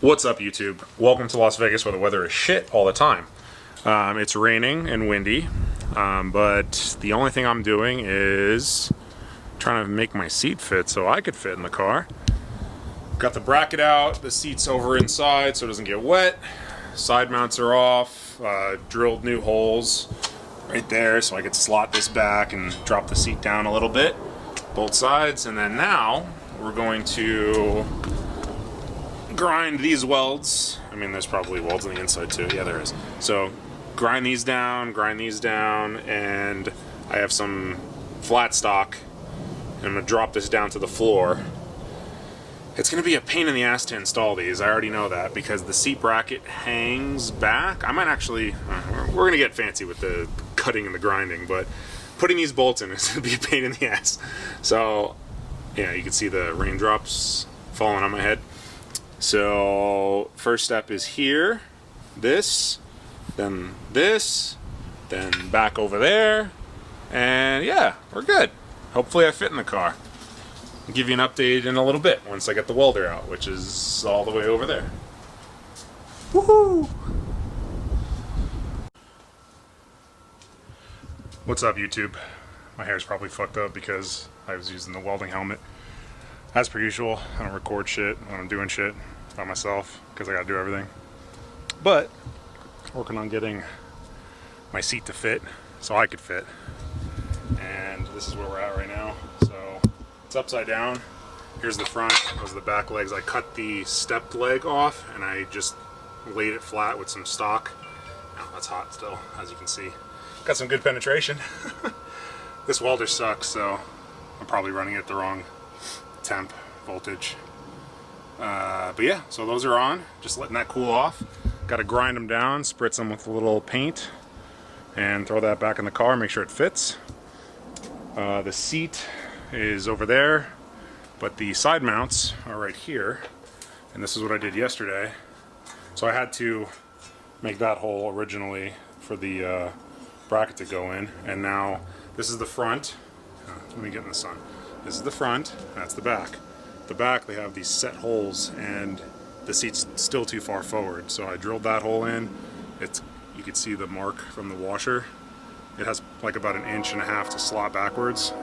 What's up, YouTube? Welcome to Las Vegas, where the weather is shit all the time. It's raining and windy, but the only thing I'm doing is trying to make my seat fit so I could fit in the car. Got the bracket out, the seat's over inside so it doesn't get wet. Side mounts are off, drilled new holes right there so I could slot this back and drop the seat down a little bit, both sides. And then now we're going to grind these welds. I mean, there's probably welds on the inside too. Yeah, there is. So grind these down, and I have some flat stock, and I'm gonna drop this down to the floor. It's gonna be a pain in the ass to install these. I already know that because the seat bracket hangs back. I might actually, we're gonna get fancy with the cutting and the grinding, but putting these bolts in is gonna be a pain in the ass. So yeah, you can see the raindrops falling on my head. So first step is here, this, then back over there, and yeah, we're good. Hopefully I fit in the car. I'll give you an update in a little bit once I get the welder out, which is all the way over there. Woohoo! What's up, YouTube? My hair's probably fucked up because I was using the welding helmet. As per usual, I don't record shit when I'm doing shit by myself because I gotta do everything. But working on getting my seat to fit so I could fit. And this is where we're at right now. So it's upside down. Here's the front, those are the back legs. I cut the stepped leg off and I just laid it flat with some stock. Oh, that's hot still, as you can see. Got some good penetration. This welder sucks, so I'm probably running it the wrong temp voltage. But yeah, so those are on, just letting that cool off. Got to grind them down, spritz them with a little paint, and throw that back in the car, make sure it fits. The seat is over there, but the side mounts are right here, and this is what I did yesterday. So I had to make that hole originally for the bracket to go in, and now this is the front. Let me get in the sun. This is the front, that's the back. The back, they have these set holes and the seat's still too far forward. So I drilled that hole in. You can see the mark from the washer. It has like about 1.5 inches to slot backwards.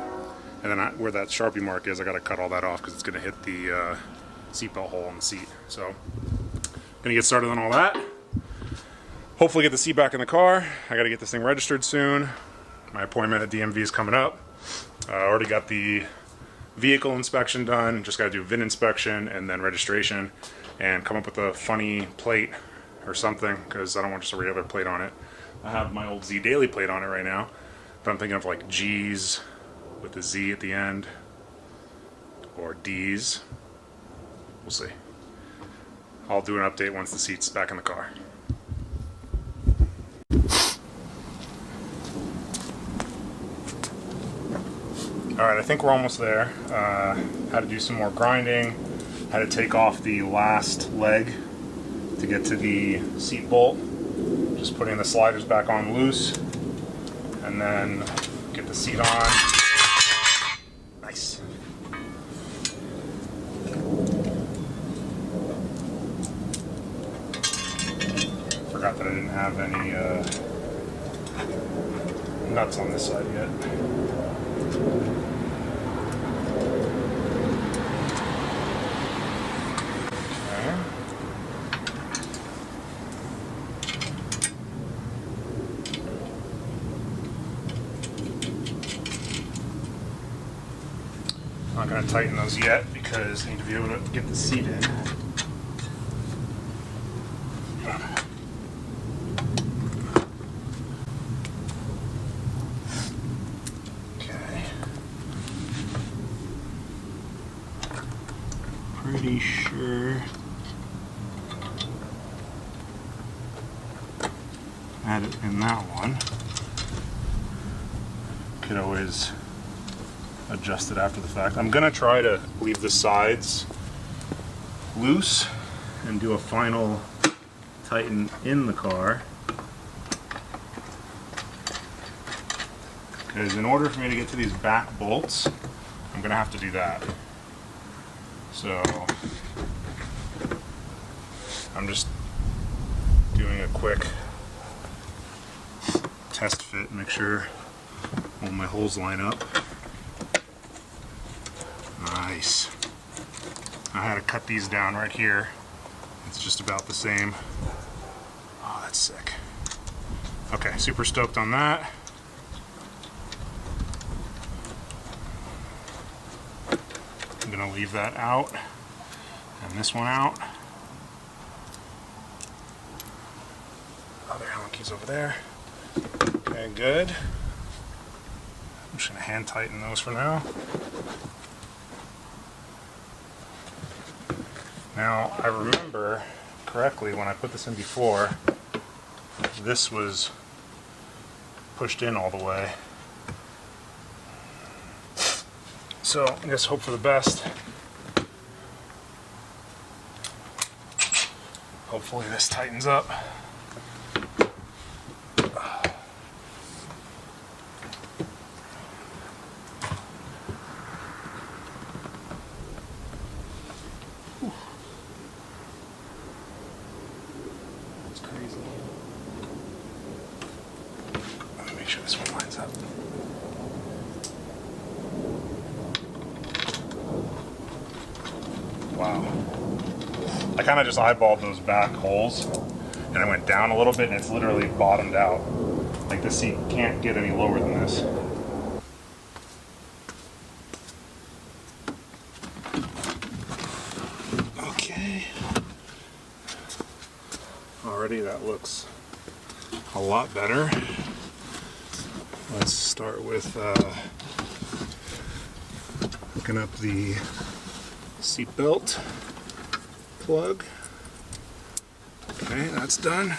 And then where that Sharpie mark is, I gotta cut all that off because it's gonna hit the seatbelt hole on the seat. So, gonna get started on all that. Hopefully get the seat back in the car. I gotta get this thing registered soon. My appointment at DMV is coming up. I already got the vehicle inspection done, just got to do VIN inspection and then registration and come up with a funny plate or something because I don't want just a regular plate on it. I have my old Z Daily plate on it right now, but I'm thinking of like G's with the Z at the end or D's. We'll see. I'll do an update once the seat's back in the car. Alright, I think we're almost there. Had to do some more grinding. Had to take off the last leg to get to the seat bolt. Just putting the sliders back on loose. And then get the seat on. Nice. Forgot that I didn't have any nuts on this side yet. I'm not going to tighten those yet because I need to be able to get the seat in. Okay. Pretty sure I had it in that one. Could always adjust it after the fact. I'm gonna try to leave the sides loose and do a final tighten in the car. Because in order for me to get to these back bolts, I'm gonna have to do that. So I'm just doing a quick test fit, make sure all my holes line up. Nice. I had to cut these down right here. It's just about the same. Oh, that's sick. Okay, super stoked on that. I'm gonna leave that out and this one out. Other Allen keys over there. Okay, good. I'm just gonna hand tighten those for now. Now, I remember correctly when I put this in before, this was pushed in all the way. So, I guess hope for the best. Hopefully this tightens up. That's crazy. Let me make sure this one lines up. Wow. I kind of just eyeballed those back holes and I went down a little bit and it's literally bottomed out. Like the seat can't get any lower than this. Okay. Already that looks a lot better. Let's start with hooking up the seat belt plug. Okay, that's done.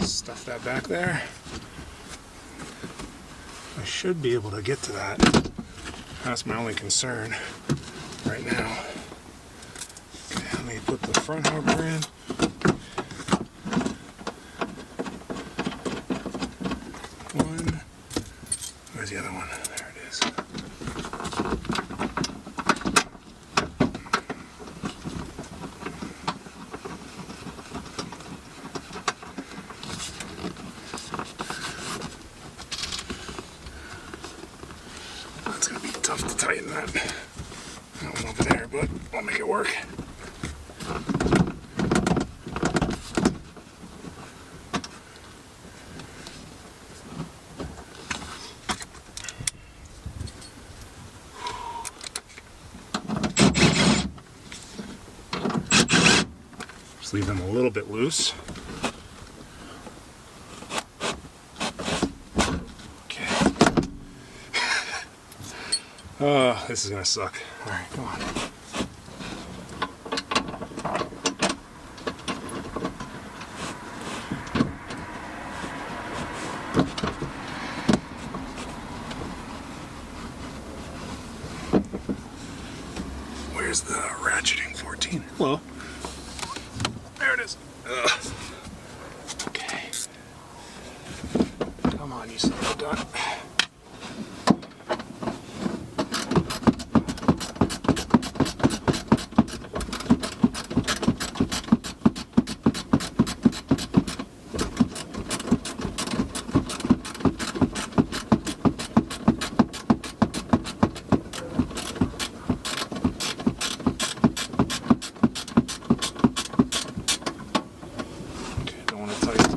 Stuff that back there. I should be able to get to that. That's my only concern right now. Okay, let me put the front harbor in. One. Where's the other one? There it is. It's gonna be tough to tighten that one over there, but I'll make it work. Just leave them a little bit loose. Oh, this is gonna suck. All right, come on. Where's the ratcheting 14? Hello. There it is. Ugh. Okay. Come on, you son of a duck.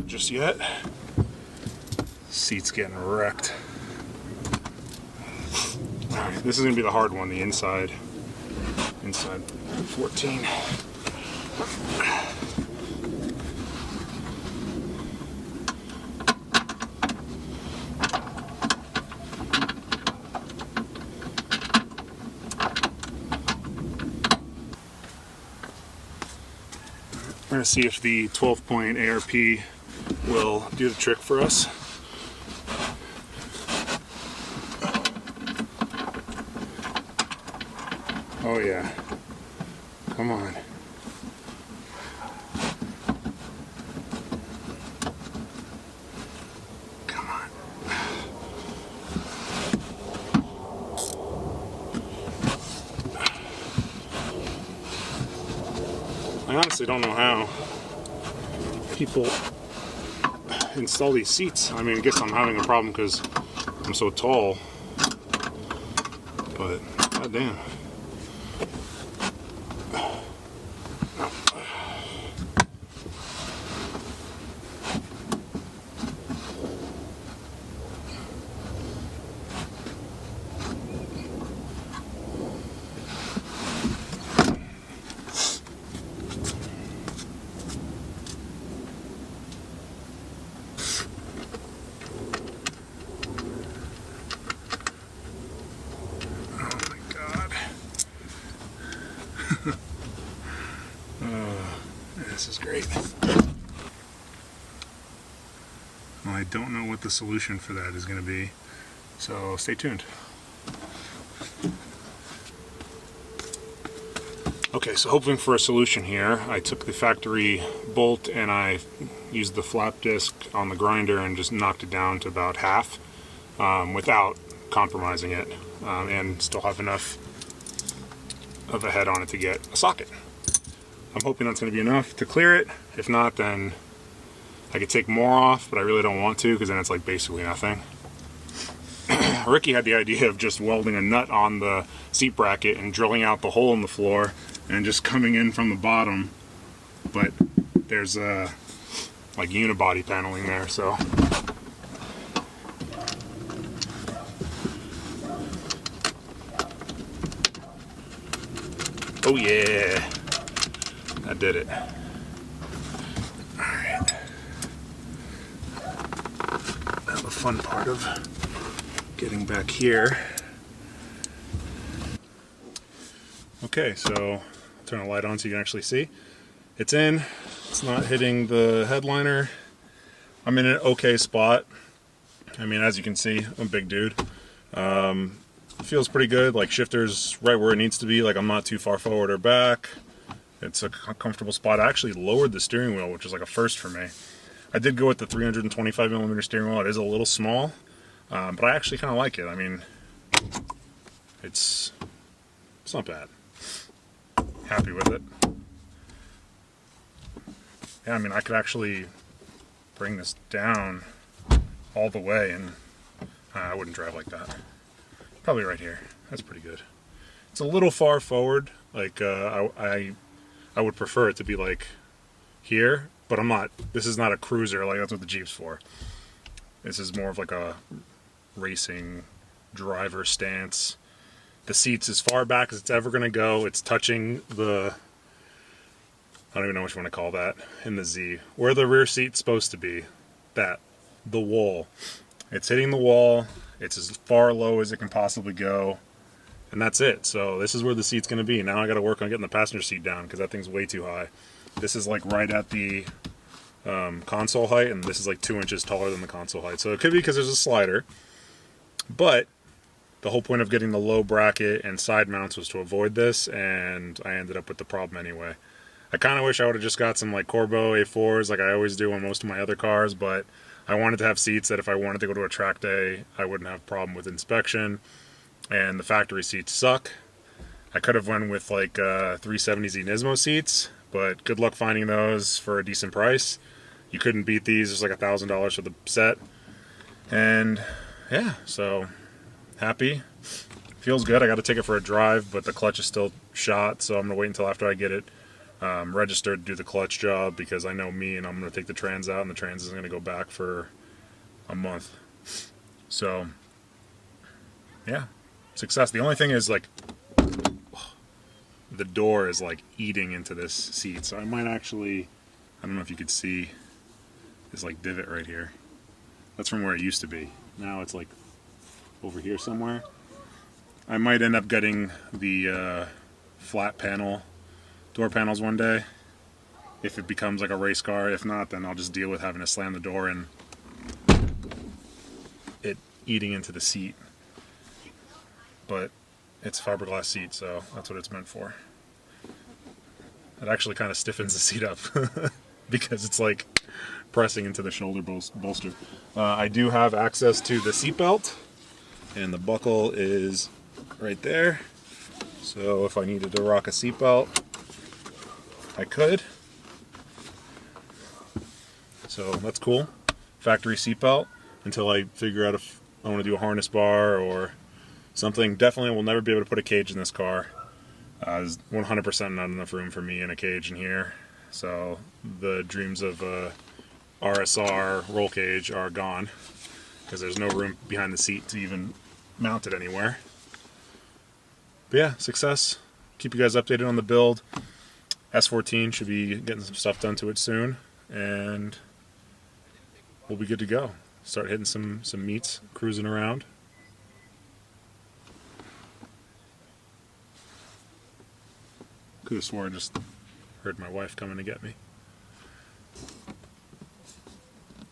Just yet. Seat's getting wrecked. Alright, this is gonna be the hard one, the inside 14. We're gonna see if the 12-point ARP will do the trick for us. Oh yeah. Come on. Come on. I honestly don't know how. people install these seats. I mean, I guess I'm having a problem because I'm so tall, but goddamn. This is great. Well, I don't know what the solution for that is going to be, so stay tuned. Okay, so hoping for a solution here. I took the factory bolt and I used the flap disc on the grinder and just knocked it down to about half without compromising it, and still have enough of a head on it to get a socket. I'm hoping that's going to be enough to clear it. If not, then I could take more off, but I really don't want to because then it's like basically nothing. Ricky had the idea of just welding a nut on the seat bracket and drilling out the hole in the floor and just coming in from the bottom, but there's like unibody paneling there, so oh yeah, I did it. Alright. Now the fun part of getting back here. Okay, so I'll turn the light on so you can actually see. It's in. It's not hitting the headliner. I'm in an okay spot. I mean, as you can see, I'm a big dude. It feels pretty good. Like, shifter's right where it needs to be. Like, I'm not too far forward or back. It's a comfortable spot. I actually lowered the steering wheel, which is like a first for me. I did go with the 325mm steering wheel. It is a little small, but I actually kind of like it. I mean, it's not bad. Happy with it. Yeah, I mean, I could actually bring this down all the way, and I wouldn't drive like that. Probably right here. That's pretty good. It's a little far forward. Like, I would prefer it to be like here, but I'm not. This is not a cruiser. Like, that's what the Jeep's for. This is more of like a racing driver stance. The seat's as far back as it's ever going to go. It's touching the, I don't even know what you want to call that, in the Z. Where the rear seat's supposed to be, the wall. It's hitting the wall. It's as far low as it can possibly go. And that's it. So this is where the seat's going to be. Now I got to work on getting the passenger seat down because that thing's way too high. This is like right at the console height, and this is like 2 inches taller than the console height. So it could be because there's a slider. But the whole point of getting the low bracket and side mounts was to avoid this, and I ended up with the problem anyway. I kind of wish I would have just got some like Corbeau A4s like I always do on most of my other cars, but I wanted to have seats that if I wanted to go to a track day, I wouldn't have a problem with inspection. And the factory seats suck. I could have went with like 370Z Nismo seats, but good luck finding those for a decent price. You couldn't beat these. It's like $1,000 for the set. And yeah, so happy. Feels good. I got to take it for a drive, but the clutch is still shot, so I'm going to wait until after I get it registered to do the clutch job, because I know me, and I'm going to take the trans out, and the trans isn't going to go back for a month. So yeah, success. The only thing is, like, the door is like eating into this seat, so I might actually, I don't know if you could see this like divot right here. That's from where it used to be. Now it's like over here somewhere. I might end up getting the flat panel door panels one day if it becomes like a race car. If not, then I'll just deal with having to slam the door and it eating into the seat. But it's a fiberglass seat, so that's what it's meant for. It actually kind of stiffens the seat up because it's like pressing into the shoulder bolster. I do have access to the seat belt, and the buckle is right there. So if I needed to rock a seat belt, I could. So that's cool. Factory seatbelt until I figure out if I want to do a harness bar or something. Definitely will never be able to put a cage in this car. There's 100% not enough room for me in a cage in here. So the dreams of RSR roll cage are gone because there's no room behind the seat to even mount it anywhere. But yeah, success. Keep you guys updated on the build. S14 should be getting some stuff done to it soon, and we'll be good to go. Start hitting some meets, cruising around. Could have swore I just heard my wife coming to get me.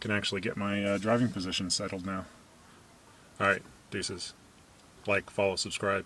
Can actually get my driving position settled now. Alright, deuces. Like, follow, subscribe.